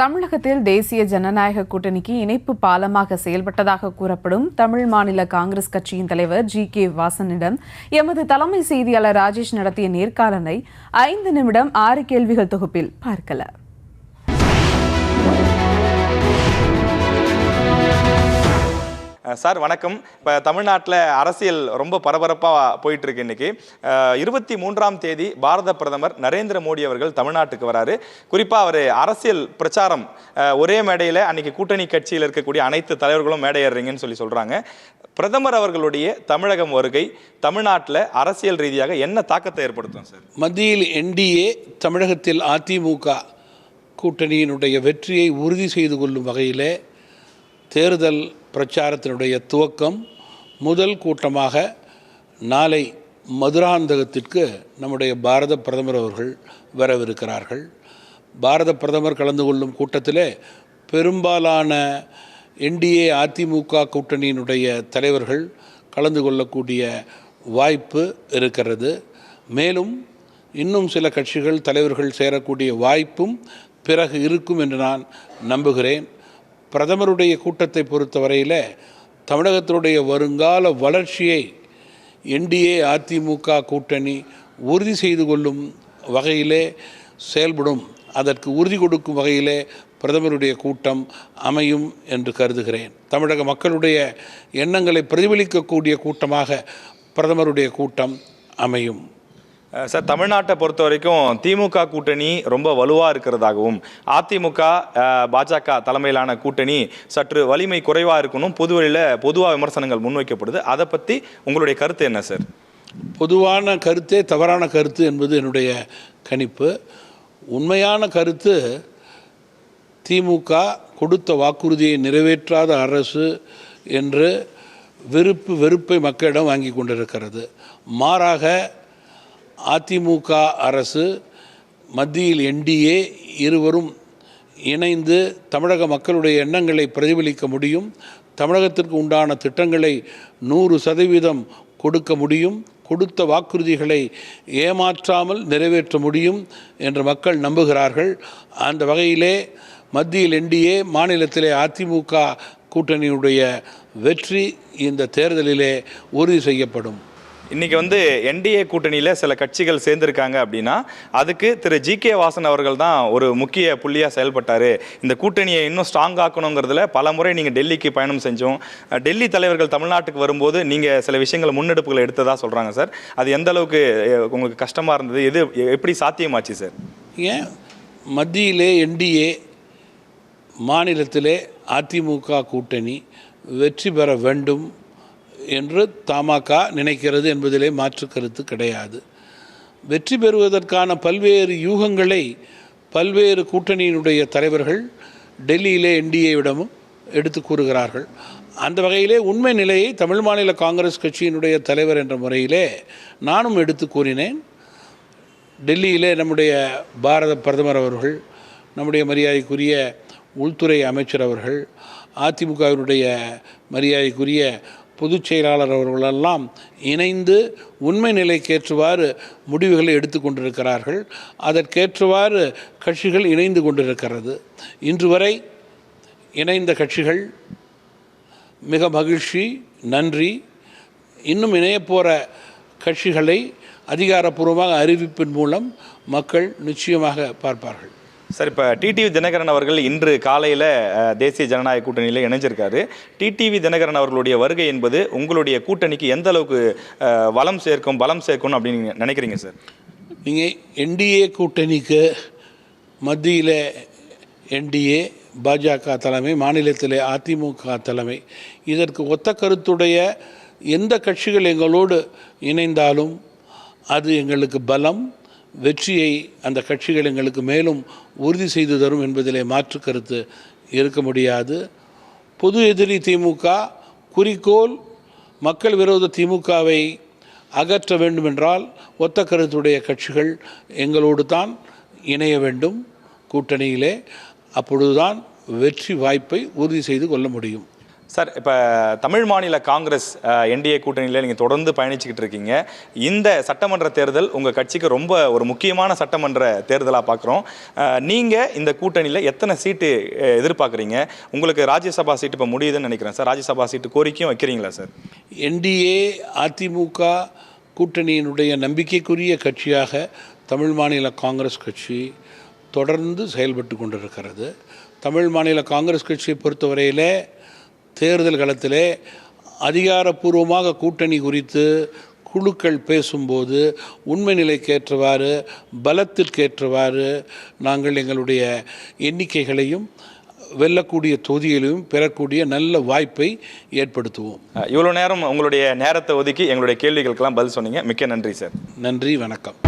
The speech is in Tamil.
தமிழகத்தில் தேசிய ஜனநாயக கூட்டணிக்கு இணைப்பு பாலமாக செயல்பட்டதாக கூறப்படும் தமிழ் மாநில காங்கிரஸ் கட்சியின் தலைவர் ஜி.கே. வாசனிடம் எமது தலைமை செய்தியாளர் ராஜேஷ் நடத்திய நேர்காணலை 5 நிமிடம் 6 கேள்விகள் தொகுப்பில் பார்க்கலாம். சார் வணக்கம். இப்போ தமிழ்நாட்டில் அரசியல் ரொம்ப பரபரப்பாக போயிட்டு இருக்கு. இன்னைக்கு 23ஆம் தேதி பாரத பிரதமர் நரேந்திர மோடி அவர்கள் தமிழ்நாட்டுக்கு வராரு. குறிப்பாக அவர் அரசியல் பிரச்சாரம் ஒரே மேடையில் அன்னைக்கு கூட்டணி கட்சியில் இருக்கக்கூடிய அனைத்து தலைவர்களும் மேடை ஏறுறீங்கன்னு சொல்கிறாங்க. பிரதமர் அவர்களுடைய தமிழகம் வருகை தமிழ்நாட்டில் அரசியல் ரீதியாக என்ன தாக்கத்தை ஏற்படுத்தும் சார்? மத்தியில் என்டிஏ, தமிழகத்தில் அதிமுக கூட்டணியினுடைய வெற்றியை உறுதி செய்து கொள்ளும் வகையிலே தேர்தல் பிரச்சாரத்தினுடைய துவக்கம் முதல் கூட்டமாக நாளை மதுராந்தகத்திற்கு நம்முடைய பாரத பிரதமர் அவர்கள் வரவிருக்கிறார்கள். பாரத பிரதமர் கலந்து கொள்ளும் கூட்டத்திலே பெரும்பாலான என்டிஏ அதிமுக கூட்டணியினுடைய தலைவர்கள் கலந்து கொள்ளக்கூடிய வாய்ப்பு இருக்கிறது. மேலும் இன்னும் சில கட்சிகள் தலைவர்கள் சேரக்கூடிய வாய்ப்பும் பிறகு இருக்கும் என்று நான் நம்புகிறேன். பிரதமருடைய கூட்டத்தை பொறுத்தவரையில் தமிழகத்தினுடைய வருங்கால வளர்ச்சியை என்டிஏ அதிமுக கூட்டணி உறுதி செய்து கொள்ளும் வகையிலே செயல்படும், அதற்கு உறுதி கொடுக்கும் வகையிலே பிரதமருடைய கூட்டம் அமையும் என்று கருதுகிறேன். தமிழக மக்களுடைய எண்ணங்களை பிரதிபலிக்கக்கூடிய கூட்டமாக பிரதமருடைய கூட்டம் அமையும். சார், தமிழ்நாட்டை பொறுத்த வரைக்கும் திமுக கூட்டணி ரொம்ப வலுவாக இருக்கிறதாகவும் அதிமுக பாஜக தலைமையிலான கூட்டணி சற்று வலிமை குறைவாக இருக்கணும் பொதுவாக விமர்சனங்கள் முன்வைக்கப்படுது. அதை பற்றி உங்களுடைய கருத்து என்ன சார்? பொதுவான கருத்தே தவறான கருத்து என்பது என்னுடைய கணிப்பு. உண்மையான கருத்து, திமுக கொடுத்த வாக்குறுதியை நிறைவேற்றாத அரசு என்று வெறுப்பை மக்களிடம் வாங்கி கொண்டிருக்கிறது. மாறாக அதிமுக அரசு, மத்தியில் என்டிஏ இருவரும் இணைந்து தமிழக மக்களுடைய எண்ணங்களை பிரதிபலிக்க முடியும், தமிழகத்திற்கு உண்டான திட்டங்களை 100% கொடுக்க முடியும், கொடுத்த வாக்குறுதிகளை ஏமாற்றாமல் நிறைவேற்ற முடியும் என்று மக்கள் நம்புகிறார்கள். அந்த வகையிலே மத்தியில் என்டிஏ, மாநிலத்திலே அதிமுக கூட்டணியுடைய வெற்றி இந்த தேர்தலிலே உறுதி செய்யப்படும். இன்றைக்கி என்டிஏ கூட்டணியில் சில கட்சிகள் சேர்ந்துருக்காங்க அப்படின்னா அதுக்கு திரு ஜி.கே. வாசன் அவர்கள் தான் ஒரு முக்கிய புள்ளியாக செயல்பட்டார். இந்த கூட்டணியை இன்னும் ஸ்ட்ராங் ஆக்கணுங்கிறதுல பல முறை நீங்கள் டெல்லிக்கு பயணம் செஞ்சோம். டெல்லி தலைவர்கள் தமிழ்நாட்டுக்கு வரும்போது நீங்கள் சில விஷயங்கள் முன்னெடுப்புகளை எடுத்ததாக சொல்கிறாங்க சார். அது எந்த அளவுக்கு உங்களுக்கு கஷ்டமாக இருந்தது? எப்படி சாத்தியமாச்சு சார்? ஏன் மத்தியிலே என்டிஏ, மாநிலத்திலே அதிமுக கூட்டணி வெற்றி பெற வேண்டும் என்று தமாக நினைக்கிறது என்பதிலே மாற்று கருத்து கிடையாது. வெற்றி பெறுவதற்கான பல்வேறு யூகங்களை பல்வேறு கூட்டணியினுடைய தலைவர்கள் டெல்லியிலே என்டிஏவிடமும் எடுத்து கூறுகிறார்கள். அந்த வகையிலே உண்மை நிலையை தமிழ் மாநில காங்கிரஸ் கட்சியினுடைய தலைவர் என்ற முறையிலே நானும் எடுத்து கூறினேன். டெல்லியிலே நம்முடைய பாரத பிரதமர் அவர்கள், நம்முடைய மரியாதைக்குரிய உள்துறை அமைச்சர் அவர்கள், அதிமுகவினுடைய மரியாதைக்குரிய பொதுச் செயலாளர் அவர்களெல்லாம் இணைந்து உண்மை நிலைக்கேற்றவாறு முடிவுகளை எடுத்து கொண்டிருக்கிறார்கள். அதற்கேற்றவாறு கட்சிகள் இணைந்து கொண்டிருக்கிறது. இன்று வரை இணைந்த கட்சிகள் மிக மகிழ்ச்சி, நன்றி. இன்னும் இணையப்போகிற கட்சிகளை அதிகாரப்பூர்வமாக அறிவிப்பின் மூலம் மக்கள் நிச்சயமாக பார்ப்பார்கள். சார், இப்போ டிடிவி தினகரன் அவர்கள் இன்று காலையில் தேசிய ஜனநாயக கூட்டணியில் இணைஞ்சிருக்காரு. டிடிவி தினகரன் அவர்களுடைய வருகை என்பது உங்களுடைய கூட்டணிக்கு எந்த அளவுக்கு பலம் சேர்க்கணும் அப்படின்னு நினைக்கிறீங்க சார்? நீங்கள் என்டிஏ கூட்டணிக்கு மத்தியில் என்டிஏ, பாஜக தலைமை, மாநிலத்தில் அதிமுக தலைமை, இதற்கு ஒத்த கருத்துடைய எந்த கட்சிகள் எங்களோடு இணைந்தாலும் அது எங்களுக்கு பலம், வெற்றியை அந்த கட்சிகள் எங்களுக்கு மேலும் உறுதி செய்து தரும் என்பதிலே மாற்று கருத்து இருக்க முடியாது. பொது எதிரி திமுக, குறிக்கோள் மக்கள் விரோத திமுகவை அகற்ற வேண்டுமென்றால் ஒத்த கருத்துடைய கட்சிகள் எங்களோடு தான் இணைய வேண்டும் கூட்டணியிலே. அப்பொழுதுதான் வெற்றி வாய்ப்பை உறுதி செய்து கொள்ள முடியும். சார், இப்போ தமிழ் மாநில காங்கிரஸ் என்டிஏ கூட்டணியில் நீங்கள் தொடர்ந்து பயணிச்சுக்கிட்டு இருக்கீங்க. இந்த சட்டமன்ற தேர்தல் உங்கள் கட்சிக்கு ரொம்ப ஒரு முக்கியமான சட்டமன்ற தேர்தலாக பார்க்குறோம். நீங்கள் இந்த கூட்டணியில் எத்தனை சீட்டு எதிர்பார்க்குறீங்க? உங்களுக்கு ராஜ்யசபா சீட்டு இப்போ முடியுதுன்னு நினைக்கிறேன் சார். ராஜ்யசபா சீட்டு கோரிக்கையும் வைக்கிறீங்களா சார்? என்டிஏ அதிமுக கூட்டணியினுடைய நம்பிக்கைக்குரிய கட்சியாக தமிழ் மாநில காங்கிரஸ் கட்சி தொடர்ந்து செயல்பட்டு கொண்டிருக்கிறது. தமிழ் மாநில காங்கிரஸ் கட்சியை பொறுத்தவரையிலே தேர்தல் களத்திலே அதிகாரப்பூர்வமாக கூட்டணி குறித்து குழுக்கள் பேசும்போது உண்மை நிலைக்கேற்றவாறு பலத்திற்கேற்றவாறு நாங்கள் எங்களுடைய எண்ணிக்கைகளையும் வெல்லக்கூடிய தொகுதிகளையும் பெறக்கூடிய நல்ல வாய்ப்பை ஏற்படுத்துவோம். இவ்வளோ நேரம் உங்களுடைய நேரத்தை ஒதுக்கி எங்களுடைய கேள்விகளுக்கெல்லாம் பதில் சொன்னீங்க. மிக்க நன்றி சார். நன்றி, வணக்கம்.